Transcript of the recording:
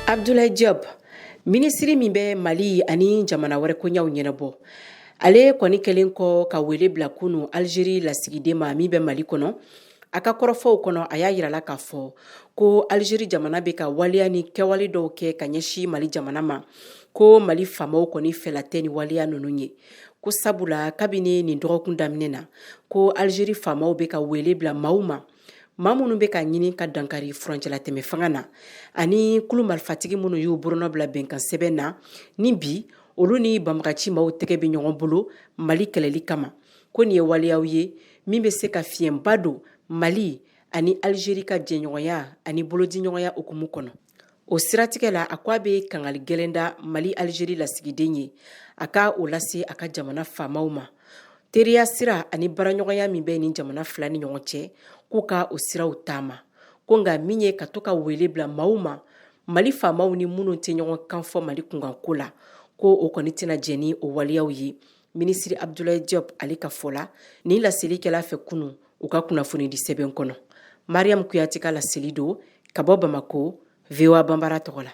Abdoulaye Diop, ministri min bɛ Mali ani jamana wɛrɛ koɲaw ɲɛnabɔ. Ale kɔni kɛlen kɔ ka wele bila kunu Algérie lasigiden ma min bɛ Mali kɔnɔ. A ka kɔrɔfɔw kɔnɔ a y'a yirala k'a fɔ ko Algérie jamana bɛ ka waliya ni kɛwale dɔw kɛ ka ɲɛsin Mali jamana ma. Ko Mali faamaw kɔni fɛla tɛ ni waliya ninnu ye. Ko sabula kabini nin dɔgɔkun daminɛ na ko Algérie faamaw bɛ ka wele bila maaw ma. Maa minnu bɛ ka ɲini ka dankari furancɛla tɛmɛ fanga na ani kulu marifatigi minnu y'u borona bila bɛnkan sɛbɛn na ni bi olu ni banbagaci maaw tɛgɛ bɛ ɲɔgɔn bolo Mali kɛlɛli kama ko nin ye waliyaw ye min bɛ se ka fiɲɛba don Mali ani Algérie ka jɛɲɔgɔnya ani bolodiɲɔgɔnya hukumu kɔnɔ. O siratigɛ la a ko a bɛ kangali gɛlɛn da Mali Algérie lasigiden ye a ka o lase a ka jamana faamaw ma. Teriya sira ani baraɲɔgɔnya min bɛ nin jamana fila ni ɲɔgɔn cɛ k'u ka o siraw taama ko nka min ye ka to ka wele bila maaw ma Mali faamaw ni minnu tɛ ɲɔgɔn kan fɔ Mali kunkanko la ko o kɔni tɛna jɛn ni o waliyaw ye. Ministre Abdoulaye Diop ale ka fɔ la nin laselikɛla fɛ kunu u ka kunnafoni di sɛbɛn kɔnɔ. Mariam Kuyate ka laseli don ka bɔ Bamako, VOA Bambara tɔgɔ la.